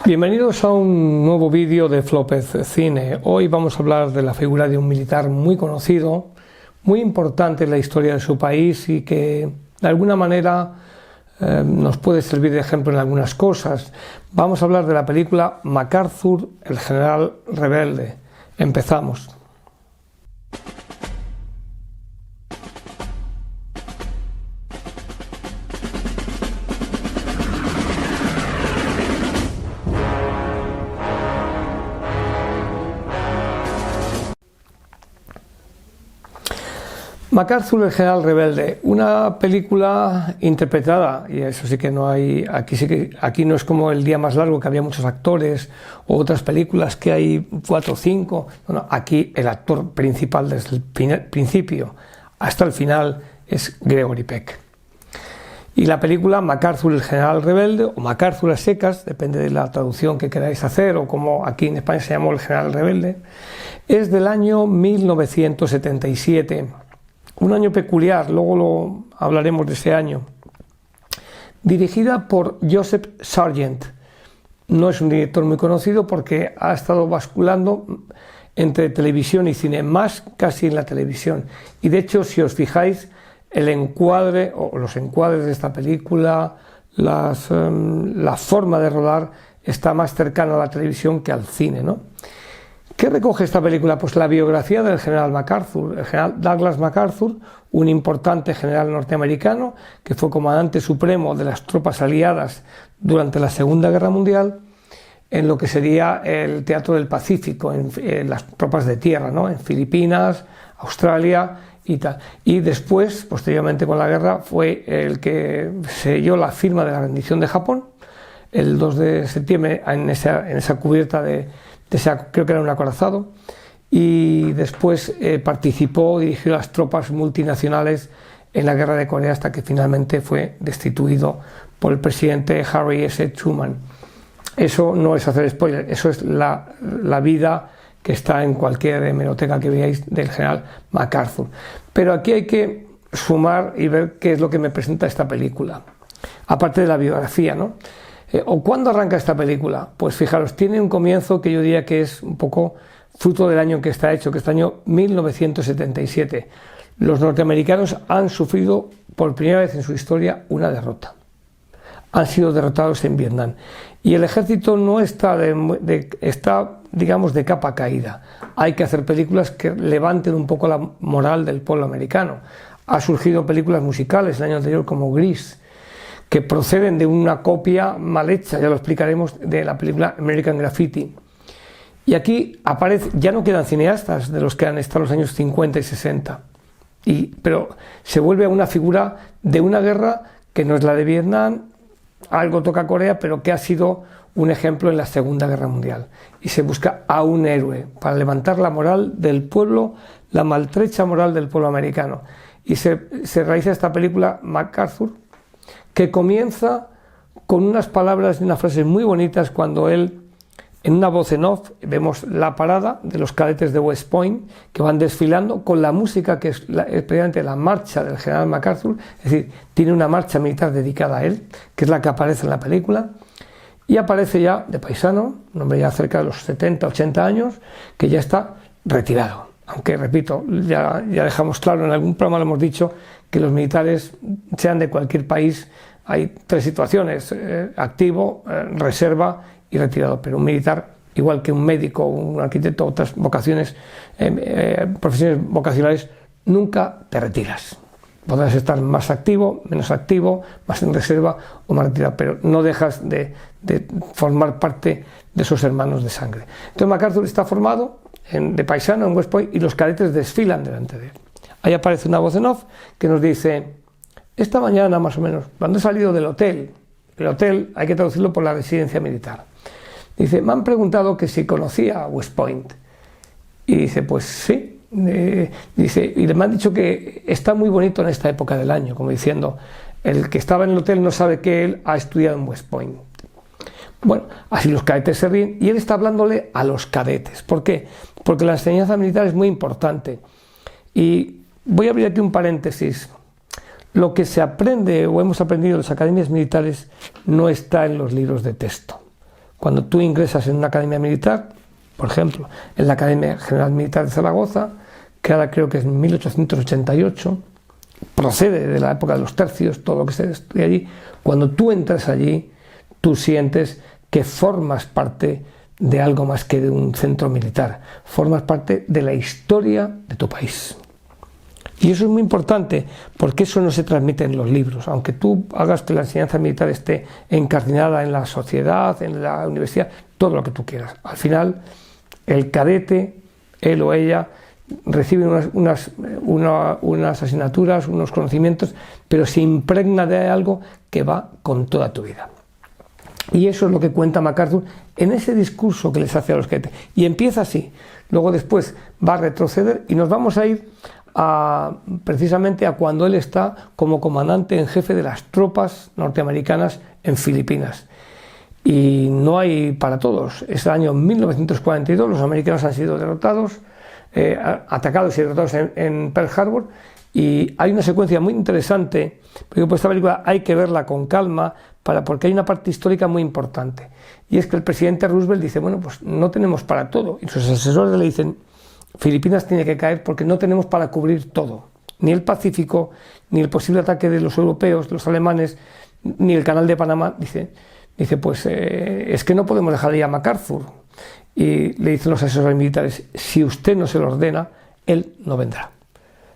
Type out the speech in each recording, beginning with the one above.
Bienvenidos a un nuevo vídeo de Flópez Cine. Hoy vamos a hablar de la figura de un militar muy conocido, muy importante en la historia de su país y que de alguna manera nos puede servir de ejemplo en algunas cosas. Vamos a hablar de la película MacArthur, el general rebelde. Empezamos. MacArthur, el general rebelde, una película interpretada, y eso sí que no hay, aquí no es como El día más largo, que había muchos actores, o otras películas que hay 4 o 5, no, aquí el actor principal desde el principio hasta el final es Gregory Peck. Y la película MacArthur, el general rebelde, o MacArthur a secas, depende de la traducción que queráis hacer, o como aquí en España se llamó el general rebelde, es del año 1977. Un año peculiar, luego hablaremos de ese año. Dirigida por Joseph Sargent. No es un director muy conocido porque ha estado basculando entre televisión y cine, más casi en la televisión. Y de hecho, si os fijáis, el encuadre o los encuadres de esta película, la forma de rodar está más cercana a la televisión que al cine, ¿no? ¿Qué recoge esta película? Pues la biografía del general MacArthur, el general Douglas MacArthur, un importante general norteamericano que fue comandante supremo de las tropas aliadas durante la Segunda Guerra Mundial en lo que sería el Teatro del Pacífico, en las tropas de tierra, ¿no? En Filipinas, Australia y tal. Y después, posteriormente con la guerra, fue el que selló la firma de la rendición de Japón, el 2 de septiembre, en esa cubierta creo que era un acorazado, y después participó, dirigió las tropas multinacionales en la guerra de Corea hasta que finalmente fue destituido por el presidente Harry S. Truman. Eso no es hacer spoiler, eso es la vida que está en cualquier hemeroteca que veáis del general MacArthur. Pero aquí hay que sumar y ver qué es lo que me presenta esta película, aparte de la biografía, ¿no? ¿O cuándo arranca esta película? Pues fijaros, tiene un comienzo que yo diría que es un poco fruto del año en que está hecho, que es el año 1977. Los norteamericanos han sufrido por primera vez en su historia una derrota. Han sido derrotados en Vietnam. Y el ejército no está, digamos, de capa caída. Hay que hacer películas que levanten un poco la moral del pueblo americano. Ha surgido películas musicales el año anterior como Grease, que proceden de una copia mal hecha, ya lo explicaremos, de la película American Graffiti. Y aquí aparece, ya no quedan cineastas de los que han estado en los años 50 y 60, pero se vuelve a una figura de una guerra que no es la de Vietnam, algo toca Corea, pero que ha sido un ejemplo en la Segunda Guerra Mundial. Y se busca a un héroe para levantar la moral del pueblo, la maltrecha moral del pueblo americano. Y se realiza esta película MacArthur, que comienza con unas palabras y unas frases muy bonitas cuando él, en una voz en off, vemos la parada de los cadetes de West Point que van desfilando con la música que es precisamente la marcha del general MacArthur, es decir, tiene una marcha militar dedicada a él, que es la que aparece en la película, y aparece ya de paisano, un hombre ya cerca de los 70, 80 años, que ya está retirado. Aunque, repito, ya dejamos claro, en algún programa lo hemos dicho, que los militares, sean de cualquier país, hay 3 situaciones, activo, reserva y retirado. Pero un militar, igual que un médico, un arquitecto, otras vocaciones, profesiones vocacionales, nunca te retiras. Podrás estar más activo, menos activo, más en reserva o más retirado, pero no dejas de formar parte de esos hermanos de sangre. Entonces MacArthur está formado de paisano en West Point y los cadetes desfilan delante de él. Ahí aparece una voz en off que nos dice: esta mañana más o menos, cuando he salido del hotel, el hotel hay que traducirlo por la residencia militar, dice, me han preguntado que si conocía West Point, y dice, pues sí, dice, y me han dicho que está muy bonito en esta época del año, como diciendo, el que estaba en el hotel no sabe que él ha estudiado en West Point. Bueno, así los cadetes se ríen y él está hablándole a los cadetes. ¿Por qué? Porque la enseñanza militar es muy importante. Y voy a abrir aquí un paréntesis. Lo que se aprende o hemos aprendido en las academias militares no está en los libros de texto. Cuando tú ingresas en una academia militar, por ejemplo, en la Academia General Militar de Zaragoza, que ahora creo que es 1888, procede de la época de los tercios, todo lo que se estudia allí. Cuando tú entras allí, tú sientes que formas parte de algo más que de un centro militar, formas parte de la historia de tu país. Y eso es muy importante, porque eso no se transmite en los libros. Aunque tú hagas que la enseñanza militar esté encardinada en la sociedad, en la universidad, todo lo que tú quieras. Al final, el cadete, él o ella, recibe unas asignaturas, unos conocimientos, pero se impregna de algo que va con toda tu vida. Y eso es lo que cuenta MacArthur en ese discurso que les hace a los cadetes. Y empieza así. Luego después va a retroceder y nos vamos a ir precisamente a cuando él está como comandante en jefe de las tropas norteamericanas en Filipinas. Y no hay para todos. Es el año 1942, los americanos han sido derrotados, atacados y derrotados en Pearl Harbor, y hay una secuencia muy interesante, porque pues esta película hay que verla con calma, porque hay una parte histórica muy importante, y es que el presidente Roosevelt dice, bueno, pues no tenemos para todo, y sus asesores le dicen, Filipinas tiene que caer porque no tenemos para cubrir todo, ni el Pacífico, ni el posible ataque de los europeos, los alemanes, ni el canal de Panamá. Dice pues es que no podemos dejar de ir a MacArthur. Y le dicen los asesores militares, si usted no se lo ordena, él no vendrá.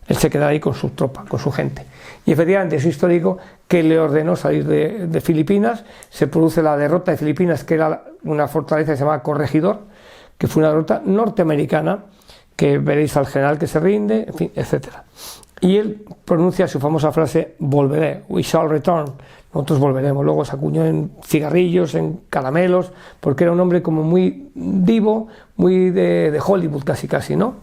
Él se quedará ahí con su tropa, con su gente. Y efectivamente es histórico que le ordenó salir de Filipinas. Se produce la derrota de Filipinas, que era una fortaleza que se llamaba Corregidor, que fue una derrota norteamericana, que veréis al general que se rinde, en fin, etc. Y él pronuncia su famosa frase, volveré, we shall return, nosotros volveremos. Luego se acuñó en cigarrillos, en caramelos, porque era un hombre como muy divo, muy de Hollywood casi, ¿no?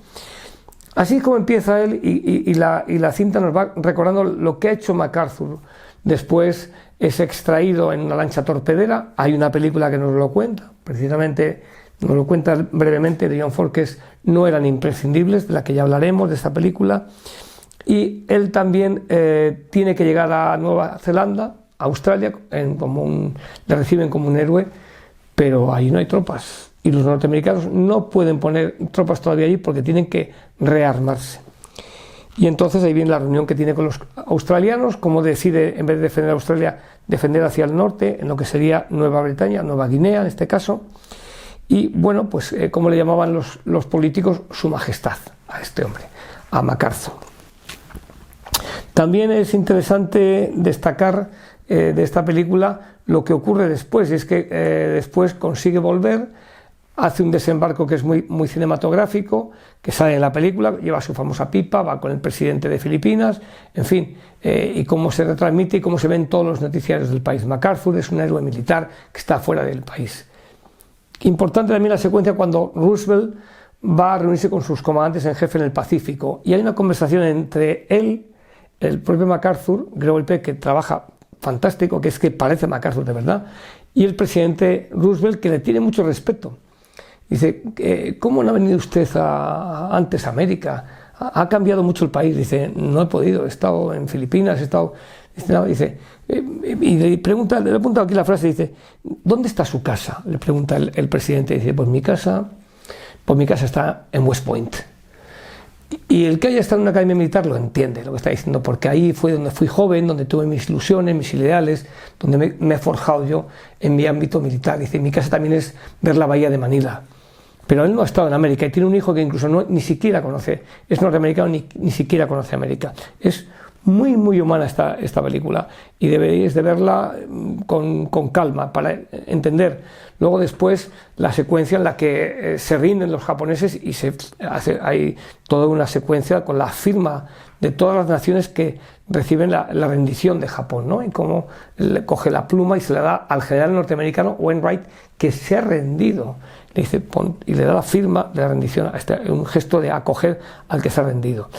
Así es como empieza él, y la cinta nos va recordando lo que ha hecho MacArthur. Después es extraído en una lancha torpedera, hay una película que nos lo cuenta, precisamente nos lo cuenta brevemente de John Ford, que No eran imprescindibles, de la que ya hablaremos, de esta película. Y él también tiene que llegar a Nueva Zelanda, a Australia, le reciben como un héroe, pero ahí no hay tropas. Y los norteamericanos no pueden poner tropas todavía allí porque tienen que rearmarse. Y entonces ahí viene la reunión que tiene con los australianos, cómo decide, en vez de defender a Australia, defender hacia el norte, en lo que sería Nueva Bretaña, Nueva Guinea en este caso. Y bueno, pues como le llamaban los políticos, su majestad a este hombre, a MacArthur. También es interesante destacar de esta película lo que ocurre después, y es que después consigue volver, hace un desembarco que es muy cinematográfico, que sale en la película, lleva su famosa pipa, va con el presidente de Filipinas, en fin, y cómo se retransmite y cómo se ven todos los noticiarios del país. MacArthur es un héroe militar que está fuera del país. Importante también la secuencia cuando Roosevelt va a reunirse con sus comandantes en jefe en el Pacífico, y hay una conversación entre él, el propio MacArthur, Gregory Peck, que trabaja fantástico, que es que parece MacArthur de verdad, y el presidente Roosevelt, que le tiene mucho respeto. Dice, ¿cómo no ha venido usted antes a América? Ha cambiado mucho el país. Dice, no he podido, he estado en Filipinas, he estado... Dice, y le pregunta, le he apuntado aquí la frase, dice, ¿dónde está su casa? Le pregunta el presidente, dice, pues mi casa está en West Point. Y el que haya estado en una academia militar lo entiende, lo que está diciendo, porque ahí fue donde fui joven, donde tuve mis ilusiones, mis ideales, donde me he forjado yo en mi ámbito militar. Dice, mi casa también es ver la bahía de Manila. Pero él no ha estado en América y tiene un hijo que incluso ni siquiera conoce, es norteamericano, ni siquiera conoce América. Es muy humana esta película, y deberéis de verla con calma para entender. Luego después la secuencia en la que se rinden los japoneses y hay toda una secuencia con la firma de todas las naciones que reciben la rendición de Japón, ¿no? Y cómo le coge la pluma y se la da al general norteamericano Wainwright, que se ha rendido. Le dice, y le da la firma de la rendición, un gesto de acoger al que se ha rendido.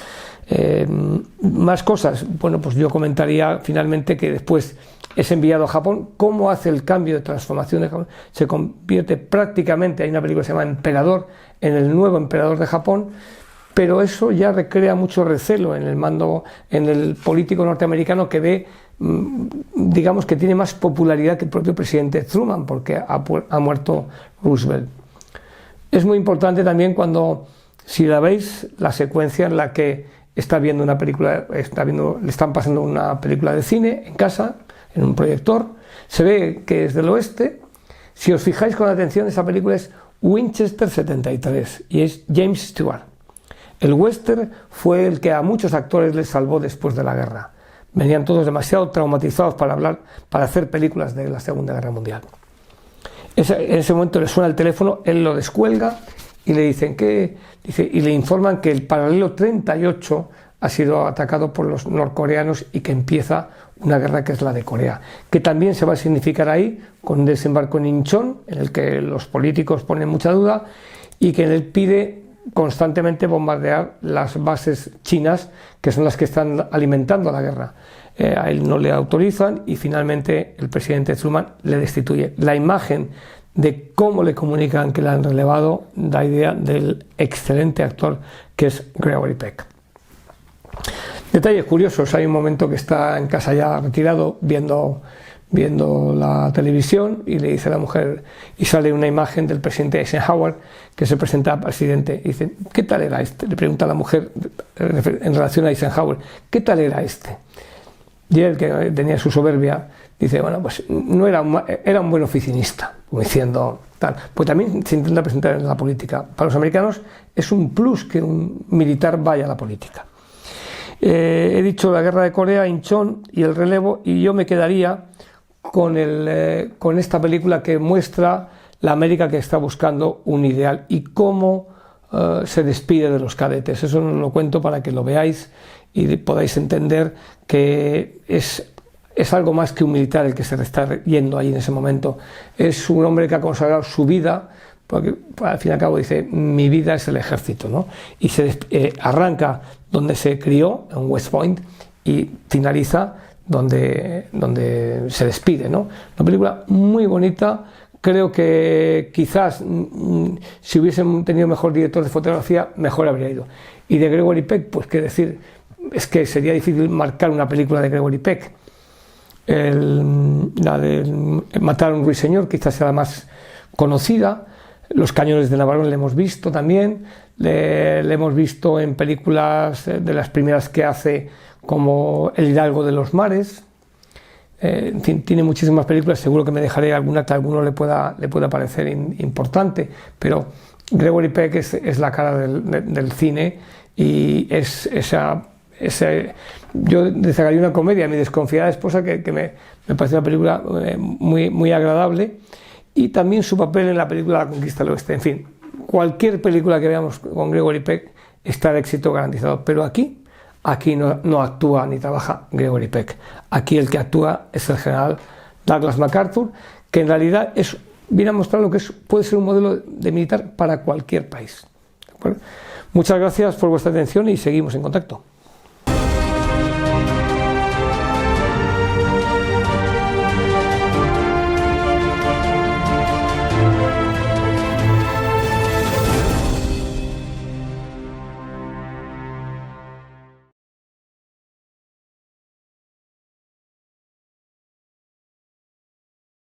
Más cosas, bueno, pues yo comentaría finalmente que después es enviado a Japón. ¿Cómo hace el cambio de transformación de Japón? Se convierte prácticamente, hay una película que se llama Emperador, en el nuevo emperador de Japón, pero eso ya recrea mucho recelo en el mando, en el político norteamericano, que ve digamos que tiene más popularidad que el propio presidente Truman, porque ha muerto Roosevelt. Es muy importante también cuando, si la veis, la secuencia en la que está viendo una película, le están pasando una película de cine en casa, en un proyector, se ve que es del oeste. Si os fijáis con atención, esa película es Winchester 73 y es James Stewart. El western fue el que a muchos actores les salvó después de la guerra. Venían todos demasiado traumatizados para hacer películas de la Segunda Guerra Mundial. En ese momento le suena el teléfono, él lo descuelga y le dicen y le informan que el paralelo 38 ha sido atacado por los norcoreanos y que empieza una guerra que es la de Corea, que también se va a significar ahí con un desembarco en Incheon, en el que los políticos ponen mucha duda y que él pide constantemente bombardear las bases chinas, que son las que están alimentando la guerra. A él no le autorizan y finalmente el presidente Truman le destituye. La imagen de cómo le comunican que le han relevado da idea del excelente actor que es Gregory Peck. Detalles curiosos: hay un momento que está en casa ya retirado viendo la televisión y le dice a la mujer, y sale una imagen del presidente Eisenhower que se presenta al presidente y dice: ¿qué tal era este? Le pregunta a la mujer en relación a Eisenhower: ¿qué tal era este? Y él, que tenía su soberbia, dice: bueno, pues no era un buen oficinista, como diciendo tal. Pues también se intenta presentar en la política. Para los americanos es un plus que un militar vaya a la política. He dicho la guerra de Corea, Incheon y el relevo, y yo me quedaría con esta película que muestra la América que está buscando un ideal y cómo se despide de los cadetes. Eso no lo cuento para que lo veáis y podáis entender que es algo más que un militar el que se está yendo ahí en ese momento. Es un hombre que ha consagrado su vida, porque al fin y al cabo dice: mi vida es el ejército, ¿no? Y arranca donde se crió, en West Point, y finaliza donde se despide, ¿no? Una película muy bonita. Creo que quizás si hubiesen tenido mejor director de fotografía, mejor habría ido. Y de Gregory Peck, pues qué decir, es que sería difícil marcar una película de Gregory Peck. La de Matar a un ruiseñor quizás sea la más conocida. Los cañones de Navarone le hemos visto también, le hemos visto en películas de las primeras que hace, como El Hidalgo de los Mares. En fin, tiene muchísimas películas, seguro que me dejaré alguna que a alguno le pueda parecer importante, pero Gregory Peck es la cara del cine y yo destacaría una comedia, Mi desconfiada esposa, que me parece una película muy, muy agradable, y también su papel en la película La conquista del oeste. En fin, cualquier película que veamos con Gregory Peck está de éxito garantizado, pero aquí no actúa ni trabaja Gregory Peck. Aquí el que actúa es el general Douglas MacArthur, que en realidad viene a mostrar lo que puede ser un modelo de militar para cualquier país. ¿De acuerdo? Muchas gracias por vuestra atención y seguimos en contacto.